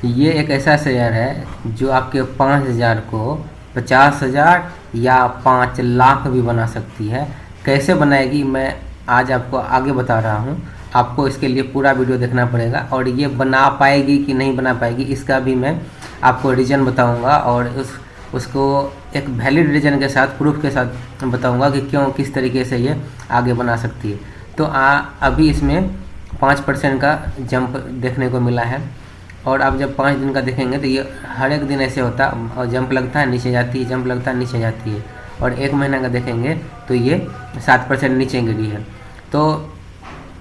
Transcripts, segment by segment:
ये एक ऐसा शेयर है जो आपके 5,000 को 50,000 या 5 लाख भी बना सकती है। कैसे बनाएगी मैं आज आपको आगे बता रहा हूँ। आपको इसके लिए पूरा वीडियो देखना पड़ेगा और ये बना पाएगी कि नहीं बना पाएगी इसका भी मैं आपको रीज़न बताऊँगा और उसको एक वैलिड रीज़न के साथ, प्रूफ के साथ बताऊँगा कि क्यों, किस तरीके से ये आगे बना सकती है। तो अभी इसमें 5% का जंप देखने को मिला है और आप जब 5 दिन का देखेंगे तो ये हर एक दिन ऐसे होता है और जंप लगता है नीचे जाती है, जंप लगता है नीचे जाती है। और 1 महीना का देखेंगे तो ये 7% नीचे गिरी है। तो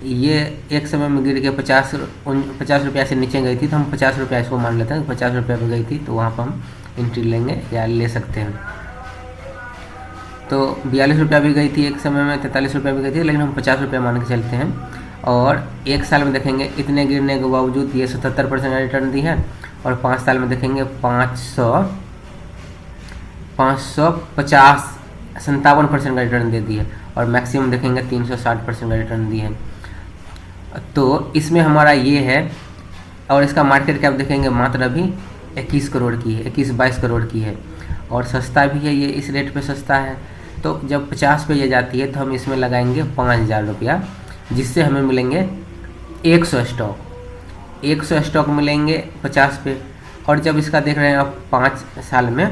ये एक समय में गिर के 50 रुपया से नीचे गई थी, तो हम 50 रुपया इसको मान लेते हैं। 50 रुपया पर गई थी तो वहाँ पर हम एंट्री लेंगे या ले सकते हैं। तो 42 रुपया भी गई थी एक समय में, 43 रुपया भी गई थी, लेकिन हम 50 रुपया मान के चलते हैं। और 1 साल में देखेंगे इतने गिरने के बावजूद ये 77% का रिटर्न दी है। और 5 साल में देखेंगे 57% का रिटर्न दे दी है। और मैक्सिमम देखेंगे 360% का रिटर्न दी है। तो इसमें हमारा ये है। और इसका मार्केट कैप देखेंगे मात्र अभी 21 करोड़ की है, 21-22 करोड़ की है। और सस्ता भी है, ये इस रेट पे सस्ता है। तो जब 50 पे ये जाती है तो हम इसमें लगाएंगे 5,000 रुपया, जिससे हमें मिलेंगे 100 स्टॉक। 100 स्टॉक मिलेंगे 50 पे। और जब इसका देख रहे हैं आप 5 साल में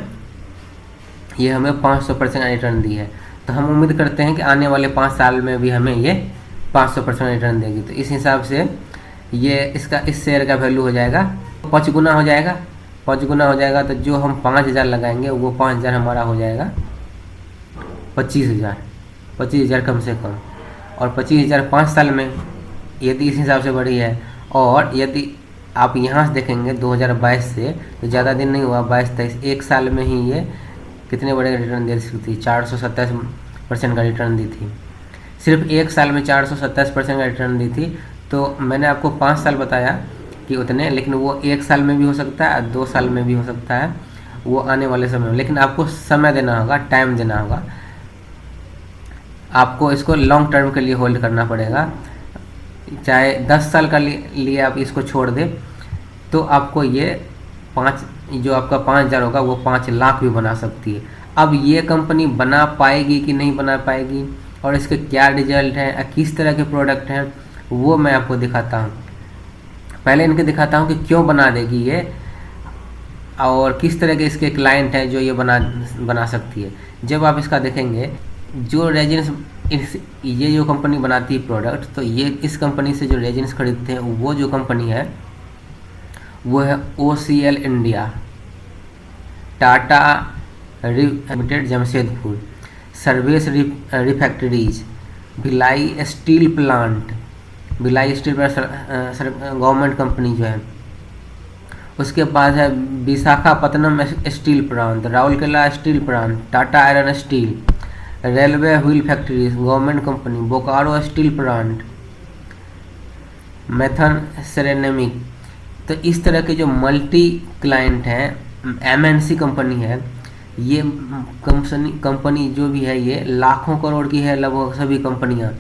ये हमें 500% रिटर्न दी है, तो हम उम्मीद करते हैं कि आने वाले 5 साल में भी हमें ये 500% रिटर्न देगी। तो इस हिसाब से ये इसका इस शेयर का वैल्यू हो जाएगा 5 गुना हो जाएगा। 5 गुना हो जाएगा तो जो हम 5,000 लगाएंगे वो 5,000 हमारा हो जाएगा 25,000। 25,000 कम से कम। और 25,000 5 साल में यदि इस हिसाब से बढ़ी है। और यदि आप यहाँ से देखेंगे 2022 से, तो ज़्यादा दिन नहीं हुआ, 22-23, 1 साल में ही ये कितने बड़े रिटर्न दे सकती थी। 427% का रिटर्न दी थी। सिर्फ 1 साल में 427% का रिटर्न दी थी। तो मैंने आपको 5 साल बताया कि उतने, लेकिन वो 1 साल में भी हो सकता है, 2 साल में भी हो सकता है, वो आने वाले समय में। लेकिन आपको समय देना होगा, टाइम देना होगा। आपको इसको लॉन्ग टर्म के लिए होल्ड करना पड़ेगा। चाहे 10 साल का लिए आप इसको छोड़ दें तो आपको ये जो आपका 5,000 होगा वो 5 लाख भी बना सकती है। अब ये कंपनी बना पाएगी कि नहीं बना पाएगी और इसके क्या रिजल्ट हैं, किस तरह के प्रोडक्ट हैं, वो मैं आपको दिखाता हूँ। पहले इनके दिखाता हूँ कि क्यों बना देगी ये और किस तरह के इसके क्लाइंट हैं जो ये बना सकती है। जब आप इसका देखेंगे, जो रेजिन्स ये जो कंपनी बनाती है प्रोडक्ट, तो ये इस कंपनी से जो रेजिन्स खरीदते हैं वो जो कंपनी है वो है OCL India, Tata limited Jamshedpur, Sarvesh refractories, Bhilai steel plant, Bhilai steel plant government company जो है। उसके बाद है Visakhapatnam steel plant, Rourkela steel plant, Tata iron steel, railway wheel factories government company, Bokaro steel plant, Maithon ceramic. तो इस तरह के जो मल्टी क्लाइंट हैं, MNC कंपनी है, ये कंपनी जो भी है ये लाखों करोड़ की है लगभग सभी कंपनियां।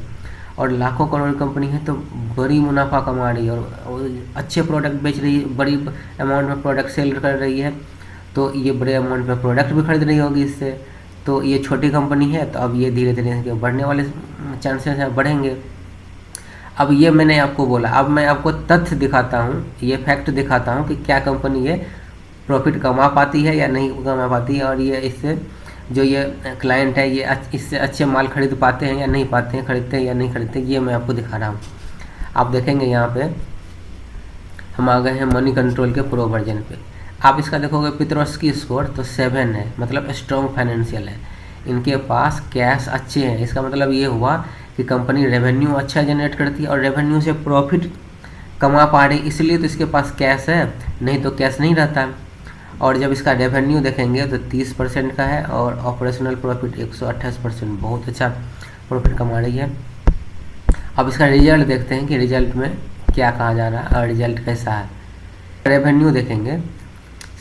और लाखों करोड़ कंपनी है तो बड़ी मुनाफा कमा रही है और अच्छे प्रोडक्ट बेच रही है, बड़ी अमाउंट में प्रोडक्ट सेल कर रही है। तो ये बड़े अमाउंट में प्रोडक्ट भी खरीद रही होगी इससे। तो ये छोटी कंपनी है, तो अब ये धीरे धीरे बढ़ने वाले चांसेस हैं, बढ़ेंगे। अब ये मैंने आपको बोला, अब मैं आपको तथ्य दिखाता हूँ, ये फैक्ट दिखाता हूँ कि क्या कंपनी ये प्रॉफिट कमा पाती है या नहीं कमा पाती है। और ये इससे जो ये क्लाइंट है ये इससे अच्छे माल खरीद पाते हैं या नहीं पाते हैं, खरीदते हैं या नहीं खरीदते, ये मैं आपको दिखा रहा हूँ। आप देखेंगे यहाँ पे हम आ गए हैं मनी कंट्रोल के प्रो वर्जन पे। आप इसका देखोगे पित्रोस्की स्कोर तो 7 है, मतलब स्ट्रॉन्ग फाइनेंशियल है। इनके पास कैश अच्छे हैं। इसका मतलब ये हुआ कि कंपनी रेवेन्यू अच्छा जनरेट करती है और रेवेन्यू से प्रॉफिट कमा पा रही, इसलिए तो इसके पास कैश है, नहीं तो कैश नहीं रहता। और जब इसका रेवेन्यू देखेंगे तो 30% का है और ऑपरेशनल प्रॉफिट 128%, बहुत अच्छा प्रॉफिट कमा रही है। अब इसका रिजल्ट देखते हैं कि रिजल्ट में क्या कहा जा रहा है और रिजल्ट कैसा है। रेवेन्यू देखेंगे,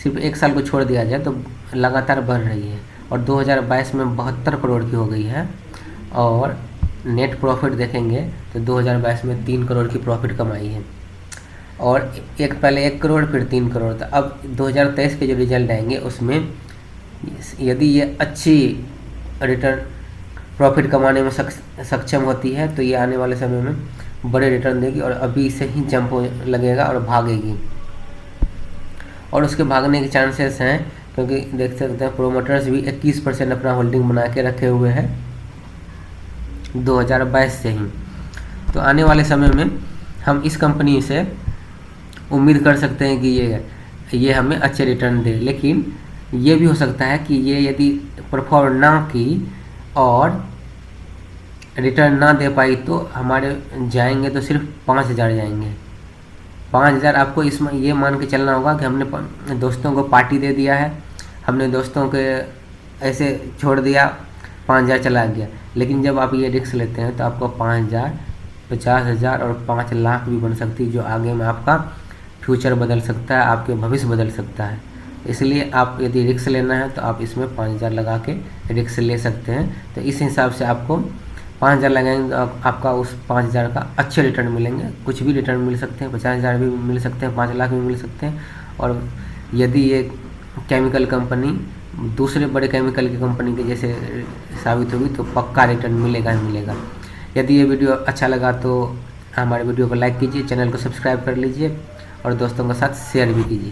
सिर्फ 1 साल को छोड़ दिया जाए तो लगातार बढ़ रही है और 2022 में 72 करोड़ की हो गई है। और नेट प्रॉफिट देखेंगे तो 2022 में 3 करोड़ की प्रॉफिट कमाई है। और एक पहले 1 करोड़ फिर 3 करोड़ था। अब 2023 के जो रिजल्ट आएंगे उसमें यदि ये अच्छी रिटर्न प्रॉफिट कमाने में सक्षम होती है तो ये आने वाले समय में बड़े रिटर्न देगी और अभी से ही जंप लगेगा और भागेगी। और उसके भागने के चांसेस हैं क्योंकि देख सकते हैं प्रोमोटर्स भी 21% अपना होल्डिंग बना के रखे हुए हैं 2022 से ही। तो आने वाले समय में हम इस कंपनी से उम्मीद कर सकते हैं कि ये हमें अच्छे रिटर्न दे, लेकिन ये भी हो सकता है कि ये यदि परफॉर्म ना की और रिटर्न ना दे पाई तो हमारे जाएंगे तो सिर्फ 5,000 जाएंगे। 5,000 आपको इसमें ये मान के चलना होगा कि हमने दोस्तों को पार्टी दे दिया है, हमने दोस्तों के ऐसे छोड़ दिया, 5,000 चला गया। लेकिन जब आप ये रिस्क लेते हैं तो आपको 5,000, 50,000 और 5 लाख भी बन सकती है, जो आगे में आपका फ्यूचर बदल सकता है, आपके भविष्य बदल सकता है। इसलिए आप यदि रिस्क लेना है तो आप इसमें 5,000 लगा के रिस्क ले सकते हैं। तो इस हिसाब से आपको 5,000 लगाएंगे तो आपका उस 5,000 का अच्छे रिटर्न मिलेंगे। कुछ भी रिटर्न मिल सकते हैं, 50,000 भी मिल सकते हैं, 5 लाख भी मिल सकते हैं। और यदि ये केमिकल कंपनी दूसरे बड़े केमिकल की कंपनी के जैसे साबित होगी तो पक्का रिटर्न मिलेगा ही मिलेगा। यदि ये वीडियो अच्छा लगा तो हमारे वीडियो को लाइक कीजिए, चैनल को सब्सक्राइब कर लीजिए और दोस्तों के साथ शेयर भी कीजिए।